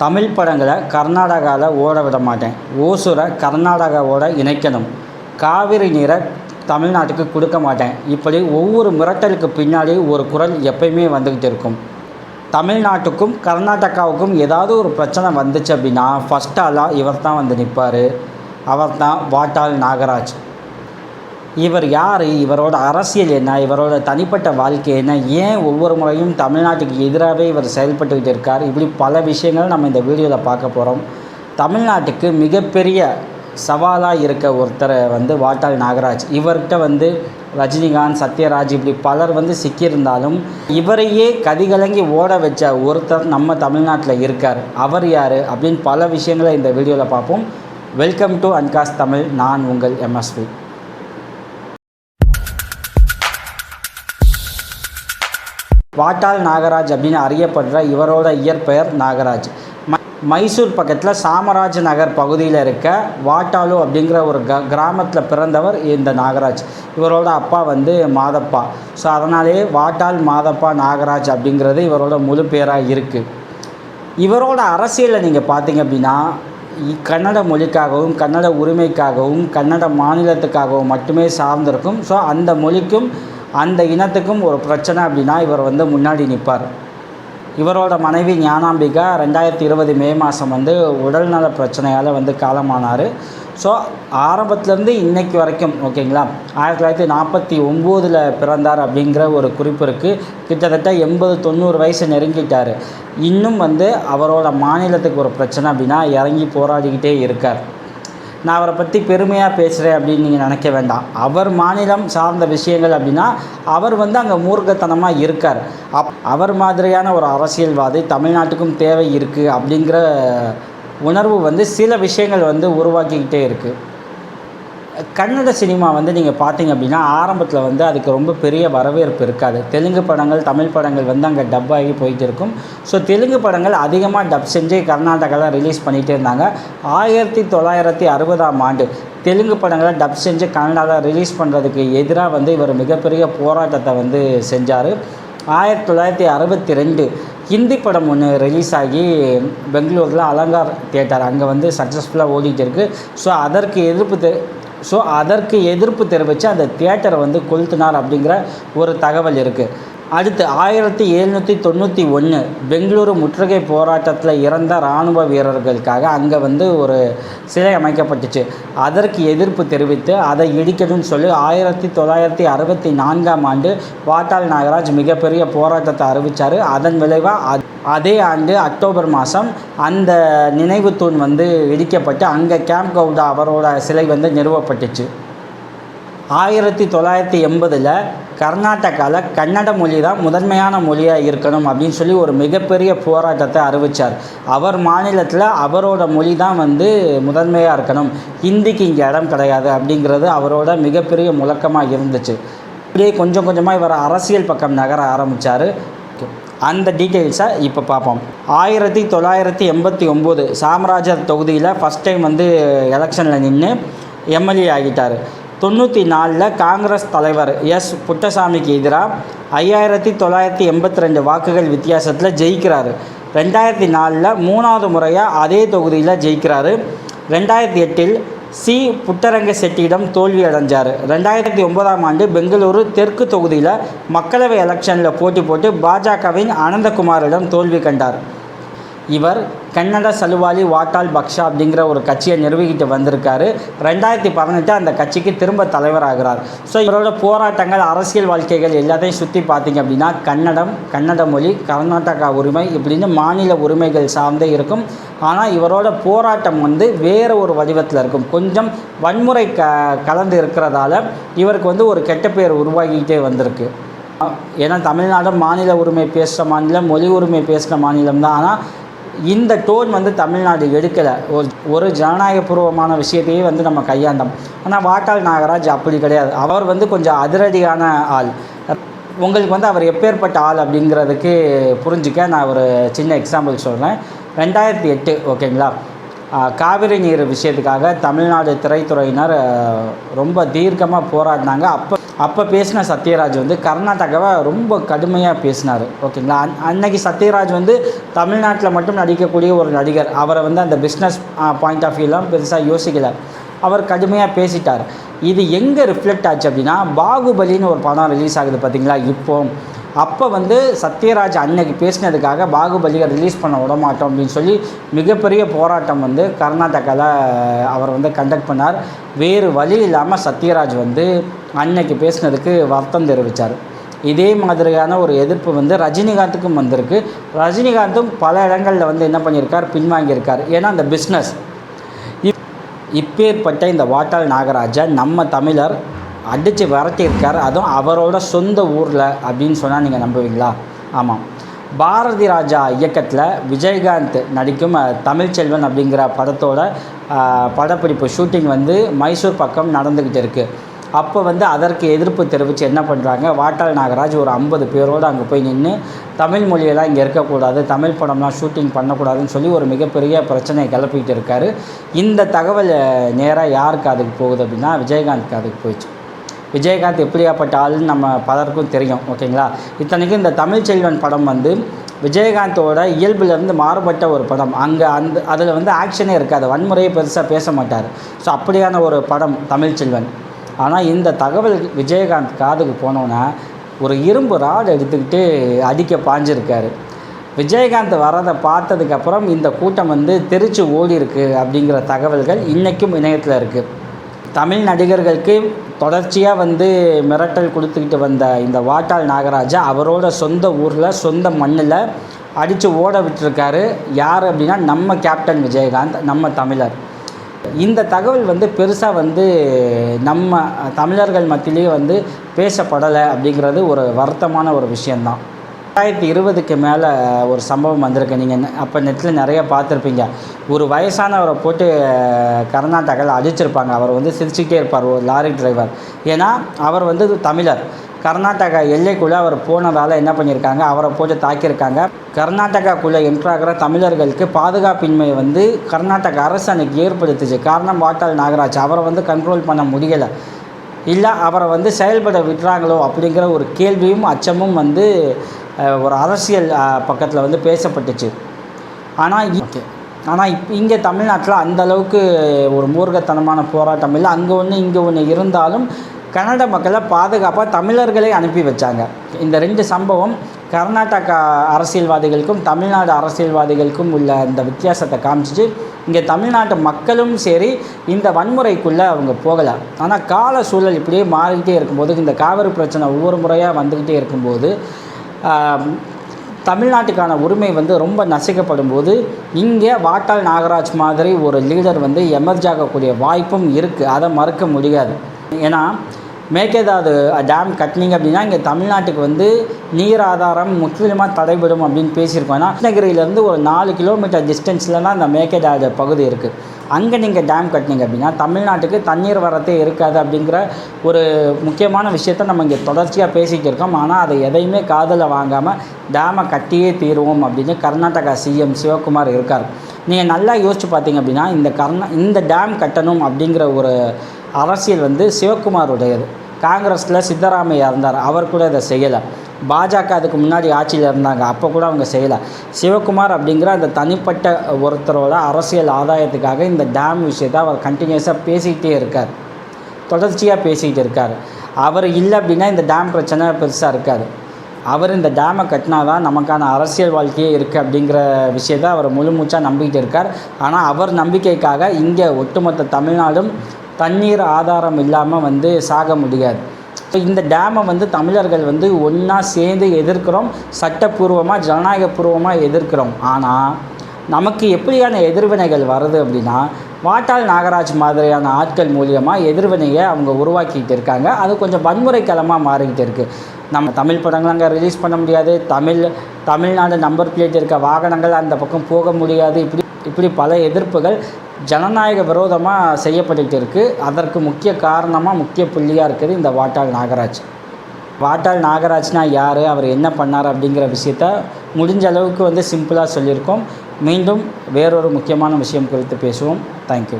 தமிழ் படங்களை கர்நாடகாவில் ஓட விட மாட்டேன். ஓசூரை கர்நாடகாவோட இணைக்கணும். காவிரி நீரை தமிழ்நாட்டுக்கு கொடுக்க மாட்டேன். இப்படி ஒவ்வொரு மிரட்டலுக்கு பின்னாடி ஒரு குரல் எப்பயுமே வந்துக்கிட்டு இருக்கும். தமிழ்நாட்டுக்கும் கர்நாடகாவுக்கும் ஏதாவது ஒரு பிரச்சனை வந்துச்சு அப்படின்னா ஃபஸ்ட் ஆளாக இவர் தான் வந்து நிற்பார். அவர் தான் வாட்டாள் நாகராஜ். இவர் யார், இவரோட அரசியல் என்ன, இவரோட தனிப்பட்ட வாழ்க்கை என்ன, ஏன் ஒவ்வொரு முறையும் தமிழ்நாட்டுக்கு எதிராகவே இவர் செயல்பட்டுக்கிட்டு இருக்கார், இப்படி பல விஷயங்கள் நம்ம இந்த வீடியோவில் பார்க்க போகிறோம். தமிழ்நாட்டுக்கு மிகப்பெரிய சவாலாக இருக்க ஒருத்தர் வந்து வாட்டாள் நாகராஜ். இவர்கிட்ட வந்து ரஜினிகாந்த், சத்யராஜ் இப்படி பலர் வந்து சிக்கியிருந்தாலும் இவரையே கதிகலங்கி ஓட வச்ச ஒருத்தர் நம்ம தமிழ்நாட்டில் இருக்கார். அவர் யார் அப்படின்னு பல விஷயங்களை இந்த வீடியோவில் பார்ப்போம். வெல்கம் டு அன்காஸ் தமிழ். நான் உங்கள் MSV. வாட்டாள் நாகராஜ் அப்படின்னு அறியப்படுற இவரோட இயற்பெயர் நாகராஜ். மைசூர் பக்கத்தில் சாமராஜ் நகர் பகுதியில் இருக்க வாட்டாளு அப்படிங்கிற ஒரு கிராமத்தில் பிறந்தவர் இந்த நாகராஜ். இவரோட அப்பா வந்து மாதப்பா. ஸோ அதனாலே வாட்டாள் மாதப்பா நாகராஜ் அப்படிங்கிறது இவரோட முழு பேராக இருக்குது. இவரோட அரசியலில் நீங்கள் பார்த்தீங்க அப்படின்னா கன்னட மொழிக்காகவும் கன்னட உரிமைக்காகவும் கன்னட மாநிலத்துக்காகவும் மட்டுமே சார்ந்திருக்கும். ஸோ அந்த மொழிக்கும் அந்த இனத்துக்கும் ஒரு பிரச்சனை அப்படின்னா இவர் வந்து முன்னாடி நிற்பார். இவரோட மனைவி ஞானாம்பிகா 2020 மே மாதம் வந்து உடல்நல பிரச்சனையால் வந்து காலமானார். ஸோ ஆரம்பத்துலேருந்து இன்றைக்கு வரைக்கும் ஓகேங்களா 1949 பிறந்தார் அப்படிங்கிற ஒரு குறிப்பு இருக்குது. கிட்டத்தட்ட 80-90 வயசு நெருங்கிட்டார். இன்னும் வந்து அவரோட மாநிலத்துக்கு ஒரு பிரச்சனை அப்படின்னா இறங்கி போராடிக்கிட்டே இருக்கார். நான் அவரை பற்றி பெருமையாக பேசுகிறேன் அப்படின்னு நீங்கள் நினைக்க வேண்டாம். அவர் மாநிலம் சார்ந்த விஷயங்கள் அப்படின்னா அவர் வந்து அங்கே மூர்க்கத்தனமாக இருக்கார். அவர் மாதிரியான ஒரு அரசியல்வாதி தமிழ்நாட்டுக்கும் தேவை இருக்குது அப்படிங்கிற உணர்வு வந்து சில விஷயங்கள் வந்து உருவாக்கிக்கிட்டே இருக்குது. கன்னட சினிமா வந்து நீங்கள் பார்த்தீங்க அப்படின்னா ஆரம்பத்தில் வந்து அதுக்கு ரொம்ப பெரிய வரவேற்பு இருக்காது. தெலுங்கு படங்கள், தமிழ் படங்கள் வந்து அங்கே டப் ஆகி போயிட்டு இருக்கும். ஸோ தெலுங்கு படங்கள் அதிகமாக டப் செஞ்சு கர்நாடகாவில் ரிலீஸ் பண்ணிகிட்டே இருந்தாங்க. 1960ஆம் ஆண்டு தெலுங்கு படங்களை டப் செஞ்சு கன்னடாவில் ரிலீஸ் பண்ணுறதுக்கு எதிராக வந்து இவர் மிகப்பெரிய போராட்டத்தை வந்து செஞ்சார். 1962 ஹிந்தி படம் ஒன்று ரிலீஸ் ஆகி பெங்களூரில் அலங்கார் தியேட்டர் அங்கே வந்து சக்ஸஸ்ஃபுல்லாக ஓடிட்டு இருக்குது. ஸோ அதற்கு எதிர்ப்பு தெரிவித்து அந்த தியேட்டரை வந்து கொளுத்தினார் அப்படிங்கிற ஒரு தகவல் இருக்குது. அடுத்து 1791 பெங்களூரு முற்றுகை போராட்டத்தில் இறந்த இராணுவ வீரர்களுக்காக அங்கே வந்து ஒரு சிலை அமைக்கப்பட்டுச்சு. அதற்கு எதிர்ப்பு தெரிவித்து அதை இடிக்கணும்னு சொல்லி 1964ஆம் ஆண்டு வாட்டாள் நாகராஜ் மிகப்பெரிய போராட்டத்தை அறிவித்தார். அதன் விளைவாக அதே ஆண்டு அக்டோபர் மாதம் அந்த நினைவு தூண் வந்து இடிக்கப்பட்டு அங்கே கேம்ப் கவுடா அவரோட சிலை வந்து நிறுவப்பட்டுச்சு. 1980 கர்நாடகாவில் கன்னட மொழி தான் முதன்மையான மொழியாக இருக்கணும் அப்படின்னு சொல்லி ஒரு மிகப்பெரிய போராட்டத்தை அறிவித்தார். அவர் மாநிலத்தில் அவரோட மொழி தான் வந்து முதன்மையாக இருக்கணும், ஹிந்திக்கு இங்கே இடம் கிடையாது அப்படிங்கிறது அவரோட மிகப்பெரிய முழக்கமாக இருந்துச்சு. இப்படியே கொஞ்சம் கொஞ்சமாக இவர் அரசியல் பக்கம் நகர ஆரம்பித்தார். அந்த டீட்டெயில்ஸை இப்போ பார்ப்போம். 1989 சாமராஜர் தொகுதியில் ஃபஸ்ட் டைம் வந்து எலெக்ஷனில் நின்று MLA ஆகிட்டார். 94 காங்கிரஸ் தலைவர் எஸ் புட்டசாமிக்கு எதிராக 5982 வாக்குகள் வித்தியாசத்தில் ஜெயிக்கிறார். 2004 3வது முறையாக அதே தொகுதியில் ஜெயிக்கிறார். 2008 சி புட்டரங்க செட்டியிடம் தோல்வி அடைஞ்சார். 2009ஆம் ஆண்டு பெங்களூரு தெற்கு தொகுதியில் மக்களவை எலெக்ஷனில் போட்டி போட்டு பாஜகவின் அனந்தகுமாரிடம் தோல்வி கண்டார். இவர் கன்னட சலுவாலி வாட்டாள் பக்ஷா அப்படிங்கிற ஒரு கட்சியை நிறுவிக்கிட்டு வந்திருக்காரு. 2018 அந்த கட்சிக்கு திரும்ப தலைவராகிறார். ஸோ இவரோட போராட்டங்கள், அரசியல் வாழ்க்கைகள் எல்லாத்தையும் சுற்றி பார்த்திங்க அப்படின்னா கன்னடம், கன்னட மொழி, கர்நாடகா உரிமை இப்படின்னு மாநில உரிமைகள் சார்ந்தே இருக்கும். ஆனால் இவரோட போராட்டம் வந்து வேறு ஒரு வடிவத்தில் இருக்கும். கொஞ்சம் வன்முறை கலந்து இருக்கிறதால இவருக்கு வந்து ஒரு கெட்ட பெயர் உருவாகிக்கிட்டே வந்திருக்கு. ஏன்னா தமிழ்நாடு மாநில உரிமை பேசுகிற மாநிலம், மொழி உரிமை பேசுகிற மாநிலம் தான். ஆனால் இந்த டோன் வந்து தமிழ்நாடு எடுக்கலை. ஒரு ஜனநாயகபூர்வமான விஷயத்தையே வந்து நம்ம கையாண்டோம். ஆனால் வாட்டாள் நாகராஜ் அப்படி கிடையாது. அவர் வந்து கொஞ்சம் அதிரடியான ஆள். உங்களுக்கு வந்து அவர் எப்பேற்பட்ட ஆள் அப்படிங்கிறதுக்கு புரிஞ்சிக்க நான் ஒரு சின்ன எக்ஸாம்பிள் சொல்கிறேன். 2008 ஓகேங்களா, காவிரி நீர் விஷயத்துக்காக தமிழ்நாடு திரைத்துறையினர் ரொம்ப தீர்க்கமாக போராடினாங்க. அப்போ பேசின சத்யராஜ் வந்து கர்நாடகாவை ரொம்ப கடுமையாக பேசினார். ஓகேங்களா. அன்னைக்கு சத்யராஜ் வந்து தமிழ்நாட்டில் மட்டும் நடிக்கக்கூடிய ஒரு நடிகர். அவரை வந்து அந்த பிஸ்னஸ் பாயிண்ட் ஆஃப் வியூலாம் பெருசாக யோசிக்கலை. அவர் கடுமையாக பேசிட்டார். இது எங்கே ரிஃப்ளெக்ட் ஆச்சு அப்படின்னா, பாகுபலின்னு ஒரு படம் ரிலீஸ் ஆகுது பார்த்திங்களா அப்போ வந்து சத்யராஜ் அன்னைக்கு பேசினதுக்காக பாகுபலியை ரிலீஸ் பண்ண விடமாட்டோம் அப்படின்னு சொல்லி மிகப்பெரிய போராட்டம் வந்து கர்நாடகாவில் அவர் வந்து கண்டக்ட் பண்ணார். வேறு வழி இல்லாமல் சத்யராஜ் வந்து அன்னைக்கு பேசினதுக்கு வருத்தம் தெரிவித்தார். இதே மாதிரியான ஒரு எதிர்ப்பு வந்து ரஜினிகாந்துக்கும் வந்திருக்கு. ரஜினிகாந்தும் பல இடங்களில் வந்து என்ன பண்ணியிருக்கார், பின்வாங்கியிருக்கார். ஏன்னா அந்த பிஸ்னஸ் இப்பேற்பட்ட இந்த வாட்டாள் நாகராஜை நம்ம தமிழர் அடித்து விரட்டியிருக்கார். அதுவும் அவரோட சொந்த ஊரில் அப்படின்னு சொன்னால் நீங்கள் நம்புவீங்களா? ஆமாம். பாரதி ராஜா இயக்கத்தில் விஜயகாந்த் நடிக்கும் தமிழ்ச்செல்வன் அப்படிங்கிற படத்தோட படப்பிடிப்பு ஷூட்டிங் வந்து மைசூர் பக்கம் நடந்துக்கிட்டு இருக்குது. அப்போ வந்து அதற்கு எதிர்ப்பு தெரிவித்து என்ன பண்ணுறாங்க, வாட்டாள் நாகராஜ் ஒரு 50 பேரோடு அங்கே போய் நின்று தமிழ் மொழியெல்லாம் இங்கே இருக்கக்கூடாது, தமிழ் படம்லாம் ஷூட்டிங் பண்ணக்கூடாதுன்னு சொல்லி ஒரு மிகப்பெரிய பிரச்சனையை கிளப்பிக்கிட்டு இருக்கார். இந்த தகவல் நேராக யாருக்கு அதுக்கு போகுது அப்படின்னா விஜயகாந்த்க்கு அதுக்கு போயிடுச்சு. விஜயகாந்த் எப்படியாப்பட்ட ஆளுன்னு நம்ம பலருக்கும் தெரியும். ஓகேங்களா. இத்தனைக்கும் இந்த தமிழ்ச்செல்வன் படம் வந்து விஜயகாந்தோட இயல்புலேருந்து மாறுபட்ட ஒரு படம். அதில் வந்து ஆக்ஷனே இருக்காது, வன்முறையை பெருசாக பேச மாட்டார். ஸோ அப்படியான ஒரு படம் தமிழ்ச்செல்வன். ஆனால் இந்த தகவல் விஜயகாந்த் காதுக்கு போனோன்னா ஒரு இரும்பு ராடு எடுத்துக்கிட்டு அடிக்க பாஞ்சிருக்காரு. விஜயகாந்த் வரதை பார்த்ததுக்கப்புறம் இந்த கூட்டம் வந்து தெரிச்சு ஓடி இருக்குது அப்படிங்கிற தகவல்கள் இன்றைக்கும் இணையத்தில் இருக்குது. தமிழ் நடிகர்களுக்கு தொடர்ச்சியாக வந்து மிரட்டல் கொடுத்துக்கிட்டு வந்த இந்த வாட்டாள் நாகராஜா அவரோட சொந்த ஊரில் சொந்த மண்ணில் அடித்து ஓட விட்டுருக்காரு. யார் அப்படின்னா நம்ம கேப்டன் விஜயகாந்த், நம்ம தமிழர். இந்த தகவல் வந்து பெருசாக வந்து நம்ம தமிழர்கள் மத்தியிலேயே வந்து பேசப்படலை அப்படிங்கிறது ஒரு வருத்தமான ஒரு விஷயந்தான். 2020க்கு மேலே ஒரு சம்பவம் வந்திருக்கு. நீங்கள் அப்போ நெட்டில் நிறைய பார்த்துருப்பீங்க. ஒரு வயசானவரை போட்டு கர்நாடகாவில் அடிச்சிருப்பாங்க. அவர் வந்து சிரிச்சுக்கிட்டே இருப்பார், ஒரு லாரி டிரைவர். ஏன்னா அவர் வந்து தமிழர். கர்நாடகா எல்லைக்குள்ளே அவர் போனதால் என்ன பண்ணியிருக்காங்க, அவரை போட்டு தாக்கியிருக்காங்க. கர்நாடகாக்குள்ளே என்ட்ராகிற தமிழர்களுக்கு பாதுகாப்பின்மை வந்து கர்நாடக அரசு அன்றைக்கி ஏற்படுத்துச்சு. காரணம் வாட்டாள் நாகராஜ். அவரை வந்து கண்ட்ரோல் பண்ண முடியலை. இல்லை அவரை வந்து செயல்பட விட்டுறாங்களோ அப்படிங்கிற ஒரு கேள்வியும் அச்சமும் வந்து ஒரு அரசியல் பக்கத்தில் வந்து பேசப்பட்டுச்சு. ஆனால் இங்கே தமிழ்நாட்டில் அந்தளவுக்கு ஒரு மூர்க்கத்தனமான போராட்டம் இல்லை. அங்கே ஒன்று இங்கே ஒன்று இருந்தாலும் கன்னட மக்களை பாதுகாப்பாக தமிழர்களை அனுப்பி வச்சாங்க. இந்த 2 சம்பவம் கர்நாடகா அரசியல்வாதிகளுக்கும் தமிழ்நாடு அரசியல்வாதிகளுக்கும் உள்ள இந்த வித்தியாசத்தை காமிச்சிச்சு. இங்கே தமிழ்நாட்டு மக்களும் சரி இந்த வன்முறைக்குள்ளே அவங்க போகலை. ஆனால் கால சூழல் இப்படியே மாறிக்கிட்டே இருக்கும்போது, இந்த காவிரி பிரச்சனை ஒவ்வொரு முறையாக வந்துக்கிட்டே இருக்கும்போது தமிழ்நாட்டுக்கான உரிமை வந்து ரொம்ப நசிக்கப்படும் போது இங்கே வாட்டாள் நாகராஜ் மாதிரி ஒரு லீடர் வந்து எமர்ஜ் ஆகக்கூடிய வாய்ப்பும் இருக்குது. அதை மறுக்க முடியாது. ஏன்னா மேகதாது டேம் கட்டினீங்க அப்படின்னா இங்கே தமிழ்நாட்டுக்கு வந்து நீர் ஆதாரம் முற்றிலுமாக தடைபடும் அப்படின்னு பேசியிருக்கோம். ஏன்னா கிருஷ்ணகிரியிலேருந்து ஒரு 4 கிலோமீட்டர் டிஸ்டன்ஸில் தான் இந்த மேகதாது பகுதி இருக்குது. அங்கே நீங்கள் டேம் கட்டினீங்க அப்படின்னா தமிழ்நாட்டுக்கு தண்ணீர் வரத்தே இருக்காது அப்படிங்கிற ஒரு முக்கியமான விஷயத்த நம்ம இங்கே தொடர்ச்சியாக பேசிகிட்டு இருக்கோம். ஆனால் அதை எதையுமே காதில் வாங்காமல் டேமை கட்டியே தீருவோம் அப்படின்னு கர்நாடகா சிஎம் சிவகுமார் இருக்கார். நீங்கள் நல்லா யோசிச்சு பார்த்தீங்க அப்படின்னா இந்த டேம் கட்டணும் அப்படிங்கிற ஒரு அரசியல் வந்து சிவகுமாருடையது. காங்கிரஸில் சித்தராமையா இருந்தார், அவர் கூட இதை செய்யலை. பாஜக அதுக்கு முன்னாடி ஆட்சியில் இருந்தாங்க, அப்போ கூட அவங்க செய்யலை. சிவகுமார் அப்படிங்கிற அந்த தனிப்பட்ட ஒருத்தரோட அரசியல் ஆதாயத்துக்காக இந்த டேம் விஷயத்தை அவர் கண்டினியூஸாக பேசிக்கிட்டே இருக்கார், தொடர்ச்சியாக பேசிக்கிட்டு இருக்கார். அவர் இல்லை அப்படின்னா இந்த டேம் பிரச்சனை பெருசாக இருக்காது. அவர் இந்த டேமை கட்டினா தான் நமக்கான அரசியல் வாழ்க்கையே இருக்குது அப்படிங்கிற விஷயத்தை அவர் முழுமூச்சாக நம்பிக்கிட்டு இருக்கார். ஆனால் அவர் நம்பிக்கைக்காக இங்கே ஒட்டுமொத்த தமிழ்நாடும் தண்ணீர் ஆதாரம் இல்லாமல் வந்து சாக முடியாது. ஸோ இந்த டேமை வந்து தமிழர்கள் வந்து ஒன்றா சேர்ந்து எதிர்க்கிறோம், சட்டப்பூர்வமாக ஜனநாயகபூர்வமாக எதிர்க்கிறோம். ஆனால் நமக்கு எப்படியான எதிர்வினைகள் வருது அப்படின்னா வாட்டாள் நாகராஜ் மாதிரியான ஆட்கள் மூலியமாக எதிர்வினையை அவங்க உருவாக்கிட்டு இருக்காங்க. அது கொஞ்சம் வன்முறை களமாக மாறிக்கிட்டு இருக்குது. நம்ம தமிழ் படங்கள் அங்கே ரிலீஸ் பண்ண முடியாது, தமிழ்நாடு நம்பர் பிளேட் இருக்க வாகனங்கள் அந்த பக்கம் போக முடியாது. இப்படி பல எதிர்ப்புகள் ஜனநாயக விரோதமாக செய்யப்பட்டுக்கிட்டு இருக்குது. அதற்கு முக்கிய காரணமாக முக்கிய புள்ளியாக இருக்குது இந்த வாட்டாள் நாகராஜ். வாட்டாள் நாகராஜ்னால் யார், அவர் என்ன பண்ணார் அப்படிங்கிற விஷயத்த முடிஞ்ச அளவுக்கு வந்து சிம்பிளாக சொல்லியிருக்கோம். மீண்டும் வேறொரு முக்கியமான விஷயம் குறித்து பேசுவோம். தேங்க்யூ.